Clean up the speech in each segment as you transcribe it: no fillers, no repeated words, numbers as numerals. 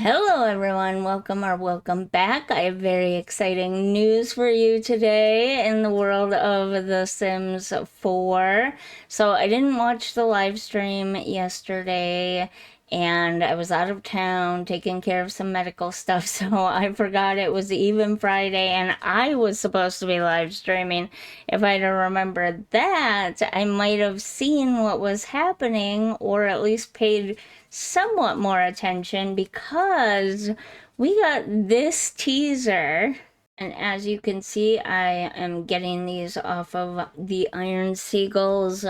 Hello, everyone. Welcome back. I have very exciting news for you today in the world of The Sims 4. So, I didn't watch the live stream yesterday, and I was out of town taking care of some medical stuff, so I forgot it was even Friday, and I was supposed to be live streaming. If I'd have remembered that, I might have seen what was happening, or at least paid somewhat more attention because we got this teaser. And as you can see, I am getting these off of the Iron Seagulls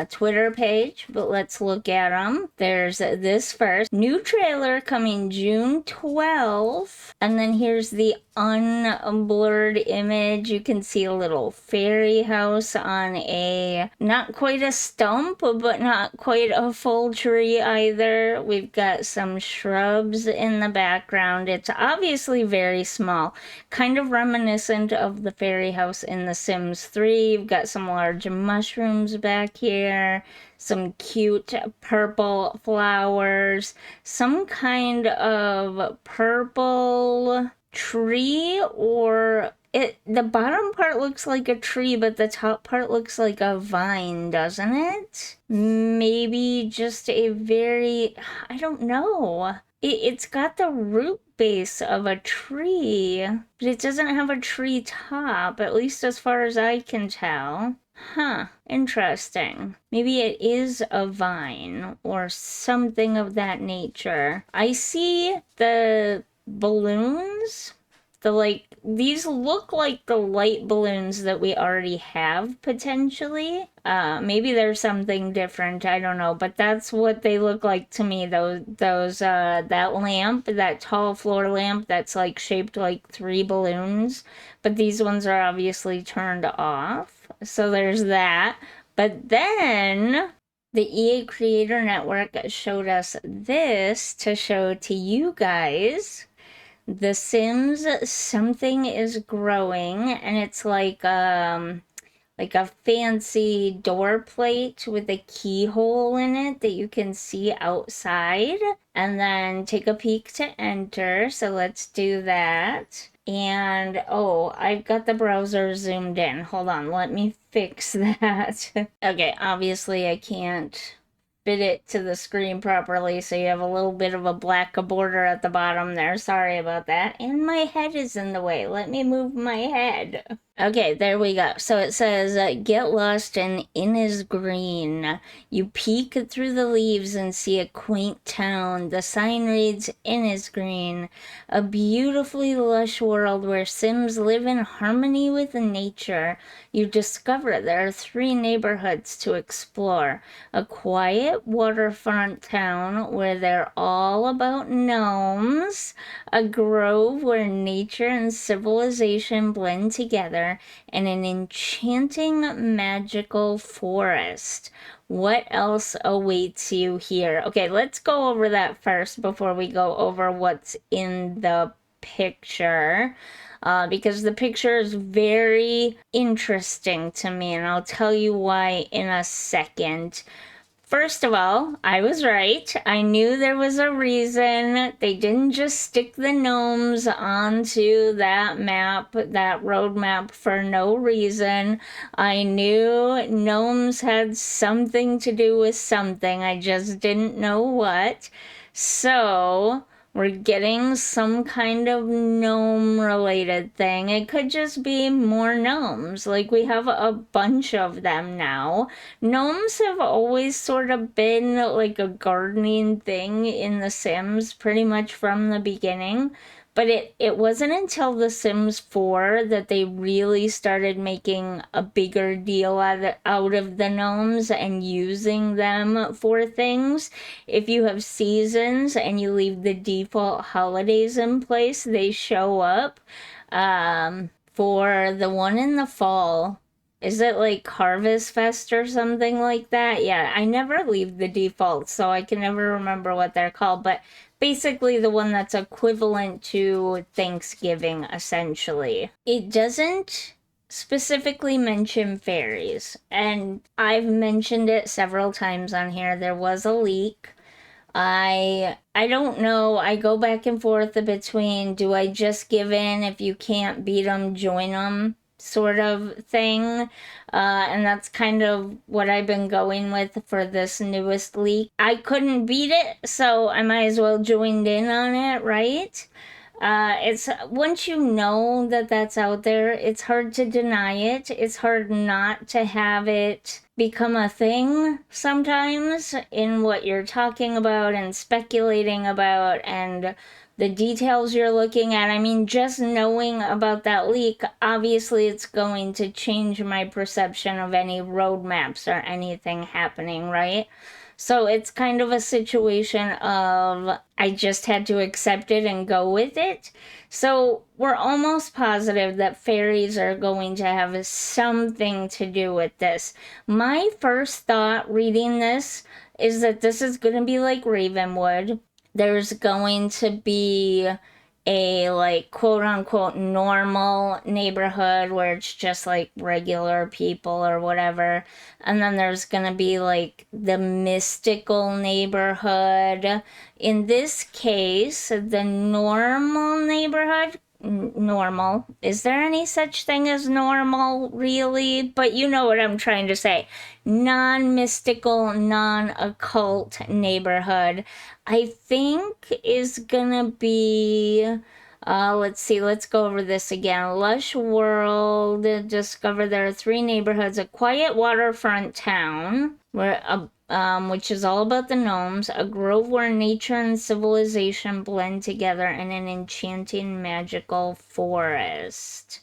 Twitter page, but let's look at them. There's this first new trailer coming June 12th, and then here's the unblurred image. You can see a little fairy house on a not quite a stump, but not quite a full tree either. We've got some shrubs in the background. It's obviously very small, kind of reminiscent of the fairy house in The Sims 3. You've got some large mushrooms back here, some cute purple flowers, some kind of purple tree, or the bottom part looks like a tree, but the top part looks like a vine, doesn't it? Maybe just a very, I don't know. It's got the root base of a tree, but it doesn't have a tree top, at least as far as I can tell. Huh, interesting. Maybe it is a vine or something of that nature. I see the balloons. These look like the light balloons that we already have potentially. Maybe there's something different, I don't know, but that's what they look like to me. That lamp, that tall floor lamp that's like shaped like three balloons, but these ones are obviously turned off. So there's that. But then the EA Creator Network showed us this to show to you guys. The Sims Something is Growing, and it's like a fancy door plate with a keyhole in it that you can see outside, and then take a peek to enter. So let's do that. And oh, I've got the browser zoomed in. Hold on, let me fix that. Okay, obviously I can't fit it to the screen properly, so you have a little bit of a black border at the bottom there. Sorry about that. And my head is in the way. Let me move my head. Okay, there we go. So it says, get lost in Innisgreen. You peek through the leaves and see a quaint town. The sign reads Innisgreen, a beautifully lush world where Sims live in harmony with nature. You discover there are 3 neighborhoods to explore. A quiet waterfront town where they're all about gnomes, a grove where nature and civilization blend together, and an enchanting magical forest. What else awaits you here? Okay, let's go over that first before we go over what's in the picture. Because the picture is very interesting to me, and I'll tell you why in a second. First of all, I was right. I knew there was a reason. They didn't just stick the gnomes onto that map, that road map, for no reason. I knew gnomes had something to do with something. I just didn't know what. So, we're getting some kind of gnome related thing. It could just be more gnomes. Like, we have a bunch of them now. Gnomes have always sort of been like a gardening thing in The Sims pretty much from the beginning. But it wasn't until The Sims 4 that they really started making a bigger deal out of the gnomes and using them for things. If you have seasons and you leave the default holidays in place, they show up. For the one in the fall, is it like Harvest Fest or something like that? Yeah, I never leave the default, so I can never remember what they're called, but basically the one that's equivalent to Thanksgiving, essentially. It doesn't specifically mention fairies, and I've mentioned it several times on here. There was a leak I don't know. I go back and forth between, do I just give in, if you can't beat them, join them, sort of thing. And that's kind of what I've been going with for this newest leak. I couldn't beat it, so I might as well join in on it, right? It's once you know that that's out there, it's hard to deny it. It's hard not to have it become a thing sometimes in what you're talking about and speculating about and the details you're looking at. I mean, just knowing about that leak, obviously it's going to change my perception of any roadmaps or anything happening, right? So it's kind of a situation of I just had to accept it and go with it. So we're almost positive that fairies are going to have something to do with this. My first thought reading this is that this is going to be like Ravenwood. There's going to be a like quote unquote normal neighborhood where it's just like regular people or whatever, and then there's gonna be like the mystical neighborhood. In this case, the normal neighborhood, normal, is there any such thing as normal really? But you know what I'm trying to say, non-mystical, non-occult neighborhood, I think is gonna be, let's see, let's go over this again. Lush World, discover there are 3 neighborhoods: a quiet waterfront town, which is all about the gnomes, a grove where nature and civilization blend together, and an enchanting magical forest.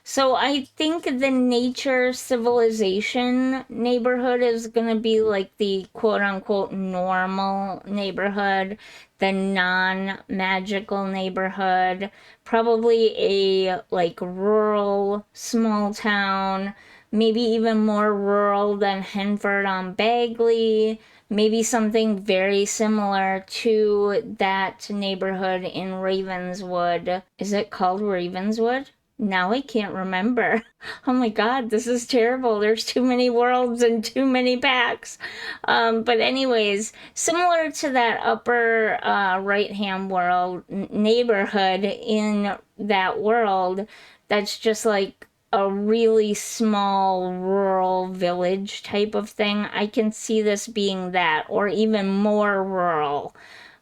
So I think the nature civilization neighborhood is going to be like the quote unquote normal neighborhood, the non magical neighborhood, probably a like rural small town, maybe even more rural than Henford on Bagley, maybe something very similar to that neighborhood in Ravenswood. Is it called Ravenswood? Now I can't remember. Oh my god, this is terrible. There's too many worlds and too many packs. But anyways, similar to that upper right-hand world neighborhood in that world, that's just like a really small rural village type of thing. I can see this being that, or even more rural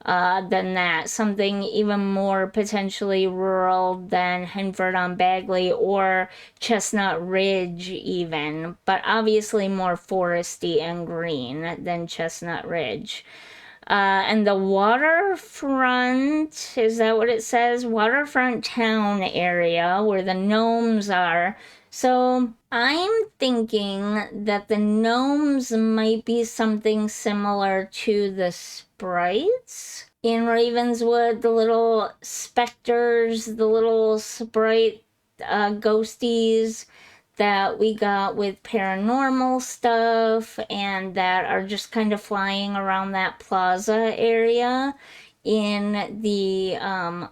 than that. Something even more potentially rural than Henford on Bagley or Chestnut Ridge, even, but obviously more foresty and green than Chestnut Ridge. And the waterfront, is that what it says? Waterfront town area where the gnomes are. So I'm thinking that the gnomes might be something similar to the sprites in Ravenswood, the little specters, the little sprite ghosties that we got with paranormal stuff and that are just kind of flying around that plaza area in the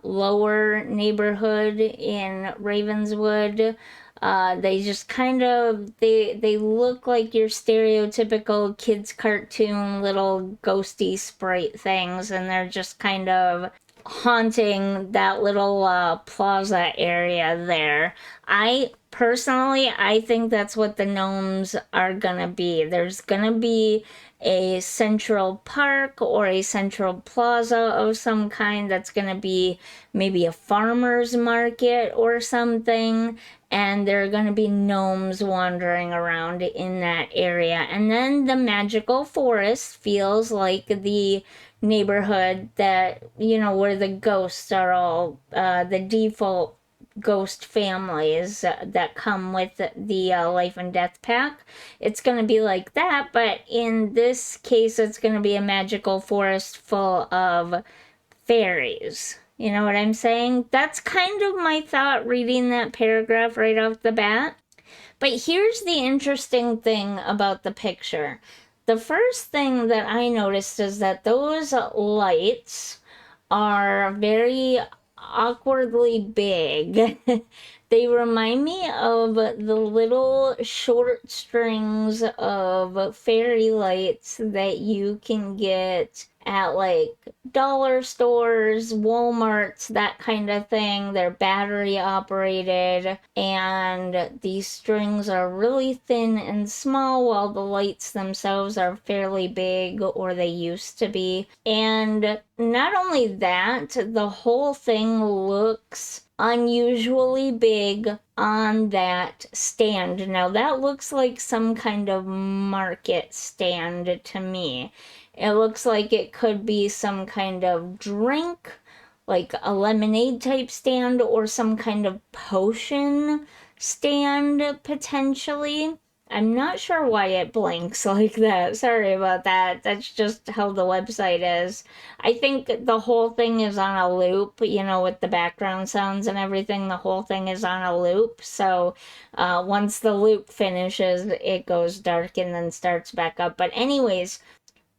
lower neighborhood in Ravenswood. They just kind of they look like your stereotypical kids cartoon little ghosty sprite things, and they're just kind of haunting that little plaza area there. I personally, I think that's what the gnomes are gonna be. There's gonna be a central park or a central plaza of some kind that's gonna be maybe a farmer's market or something, and there are going to be gnomes wandering around in that area. And then the magical forest feels like the neighborhood that, you know, where the ghosts are all the default ghost families that come with the life and death pack. It's going to be like that, but in this case it's going to be a magical forest full of fairies. You know what I'm saying? That's kind of my thought reading that paragraph right off the bat. But here's the interesting thing about the picture. The first thing that I noticed is that those lights are very awkwardly big. They remind me of the little short strings of fairy lights that you can get at like dollar stores, Walmarts, that kind of thing. They're battery operated, and these strings are really thin and small, while the lights themselves are fairly big, or they used to be. And not only that, the whole thing looks unusually big on that stand. Now, that looks like some kind of market stand to me. It looks like it could be some kind of drink, like a lemonade type stand, or some kind of potion stand, potentially. I'm not sure why it blinks like that. Sorry about that. That's just how the website is. I think the whole thing is on a loop, with the background sounds and everything. The whole thing is on a loop. So once the loop finishes, it goes dark and then starts back up. But, anyways,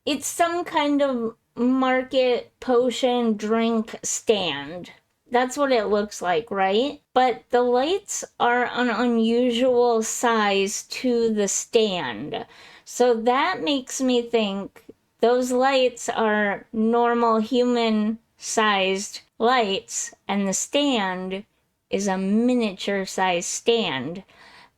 it's some kind of market potion drink stand. That's what it looks like, right? But the lights are an unusual size to the stand. So that makes me think those lights are normal human sized lights, and the stand is a miniature sized stand.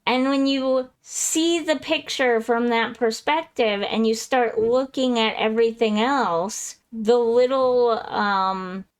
And when you see the picture from that perspective and you start looking at everything else, the little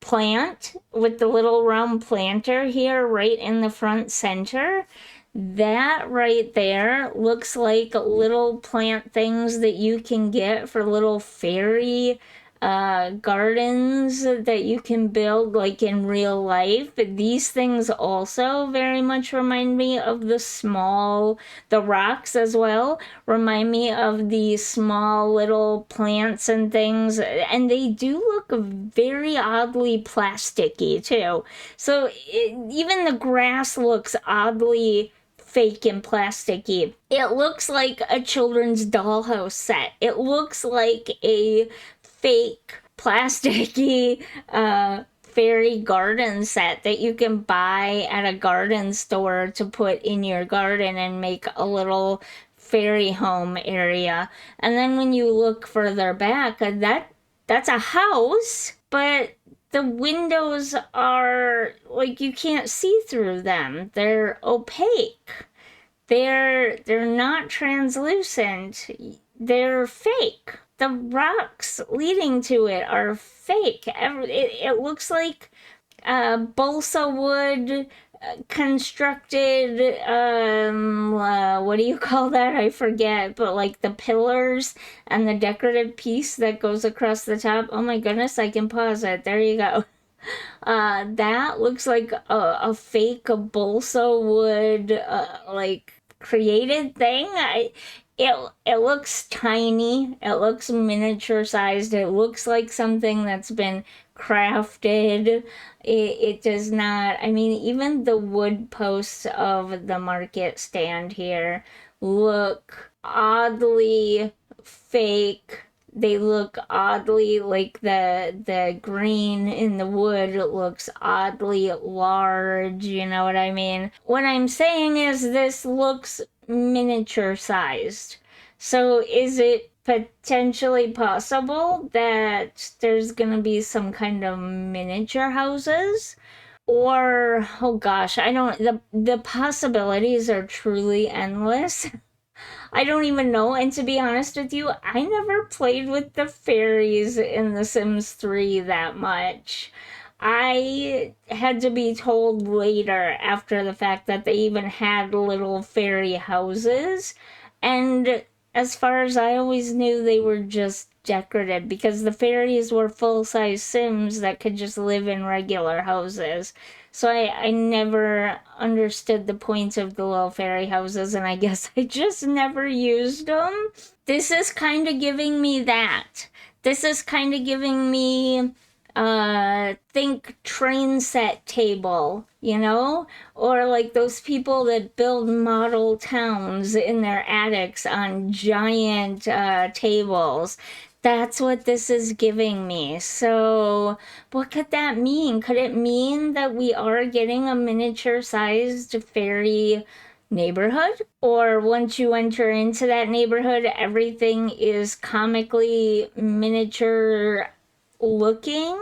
plant with the little round planter here right in the front center, that right there looks like little plant things that you can get for little fairy gardens that you can build like in real life. These things also very much remind me of the rocks as well remind me of the small little plants and things, and they do look very oddly plasticky too. So even the grass looks oddly fake and plasticky. It looks like a children's dollhouse set. It looks like a fake plasticky fairy garden set that you can buy at a garden store to put in your garden and make a little fairy home area. And then when you look further back, that's a house, but the windows are like you can't see through them. They're opaque. They're not translucent. They're fake. The rocks leading to it are fake. It looks like balsa wood constructed, what do you call that? I forget, but like the pillars and the decorative piece that goes across the top. Oh my goodness, I can pause it. There you go. That looks like a fake balsa wood, like created thing. It looks tiny. It looks miniature sized. It looks like something that's been crafted. It does not. I mean, even the wood posts of the market stand here look oddly fake. They look oddly like the green in the wood looks oddly large, you know what I mean? What I'm saying is this looks miniature sized. So is it potentially possible that there's gonna be some kind of miniature houses? Or, oh gosh, I don't, the possibilities are truly endless. I don't even know. And to be honest with you, I never played with the fairies in The Sims 3 that much. I had to be told later after the fact that they even had little fairy houses. And as far as I always knew, they were just decorative because the fairies were full-size Sims that could just live in regular houses. So I never understood the point of the little fairy houses, and I guess I just never used them. This is kind of giving me that. This is kind of giving me, think train set table, or like those people that build model towns in their attics on giant tables. That's what this is giving me. So, what could that mean? Could it mean that we are getting a miniature sized fairy neighborhood? Or once you enter into that neighborhood, everything is comically miniature looking,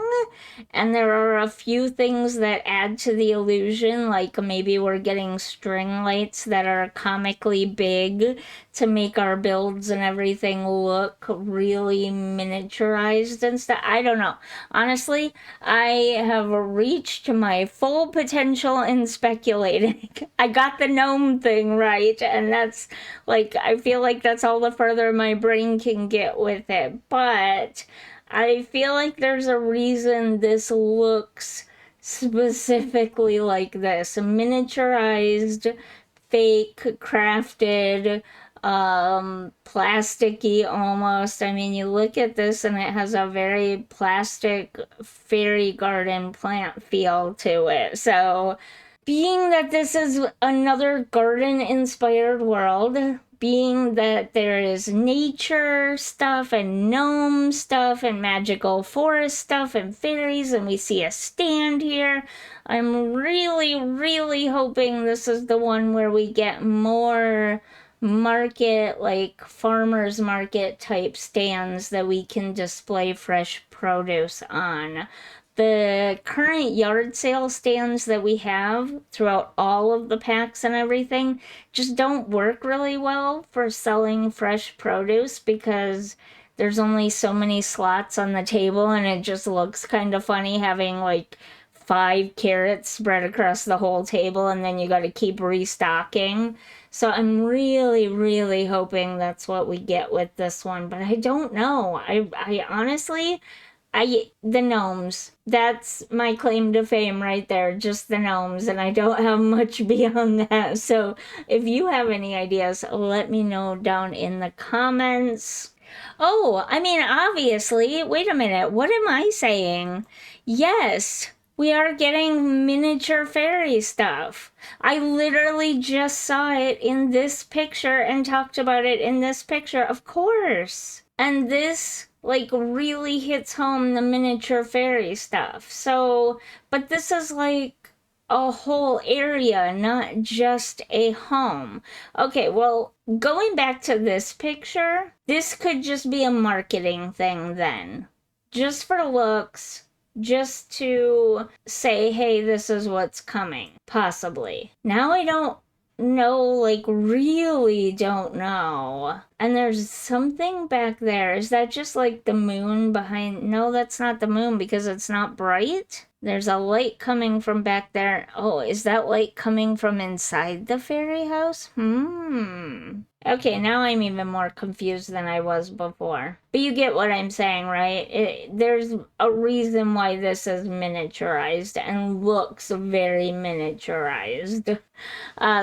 and there are a few things that add to the illusion, like maybe we're getting string lights that are comically big to make our builds and everything look really miniaturized and stuff. I don't know. Honestly, I have reached my full potential in speculating. I got the gnome thing right, and that's like, I feel like that's all the further my brain can get with it. But I feel like there's a reason this looks specifically like this miniaturized, fake, crafted, plasticky almost. I mean, you look at this and it has a very plastic fairy garden plant feel to it. So, being that this is another garden inspired world, being that there is nature stuff and gnome stuff and magical forest stuff and fairies, and we see a stand here, I'm really, really hoping this is the one where we get more market, like farmers market type stands that we can display fresh produce on. The current yard sale stands that we have throughout all of the packs and everything just don't work really well for selling fresh produce because there's only so many slots on the table, and it just looks kind of funny having like 5 carrots spread across the whole table, and then you got to keep restocking. So I'm really, really hoping that's what we get with this one, but I don't know. I honestly, the gnomes. That's my claim to fame right there, just the gnomes, and I don't have much beyond that. So if you have any ideas, let me know down in the comments. Oh, I mean, obviously, wait a minute, what am I saying? Yes, we are getting miniature fairy stuff. I literally just saw it in this picture and talked about it in this picture, of course. And this like really hits home the miniature fairy stuff. So, but this is like a whole area, not just a home. Okay, well, going back to this picture, this could just be a marketing thing then. Just for looks, just to say, hey, this is what's coming, possibly. Now I don't know, like, really don't know. And there's something back there. Is that just like the moon behind? No, that's not the moon because it's not bright. There's a light coming from back there. Oh, is that light coming from inside the fairy house? Okay, now I'm even more confused than I was before. But you get what I'm saying, right? There's a reason why this is miniaturized and looks very miniaturized.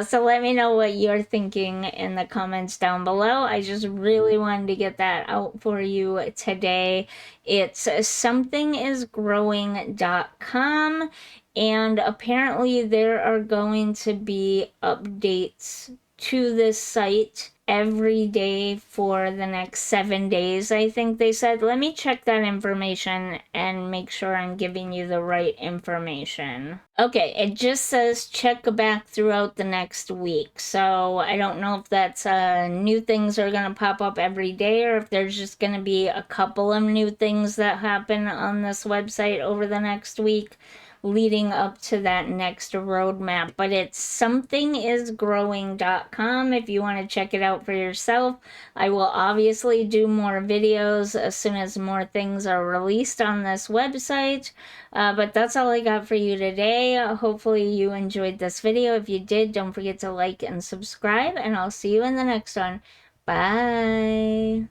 So let me know what you're thinking in the comments down below. I just really wanted to get that out for you today. It's somethingisgrowing.com, and apparently there are going to be updates to this site every day for the next 7 days, I think they said. Let me check that information and make sure I'm giving you the right information. Okay, it just says check back throughout the next week. So I don't know if that's new things are going to pop up every day, or if there's just going to be a couple of new things that happen on this website over the next week, leading up to that next roadmap. But it's somethingisgrowing.com if you want to check it out for yourself. I will obviously do more videos as soon as more things are released on this website. But that's all I got for you today. Hopefully you enjoyed this video. If you did, don't forget to like and subscribe, and I'll see you in the next one. Bye.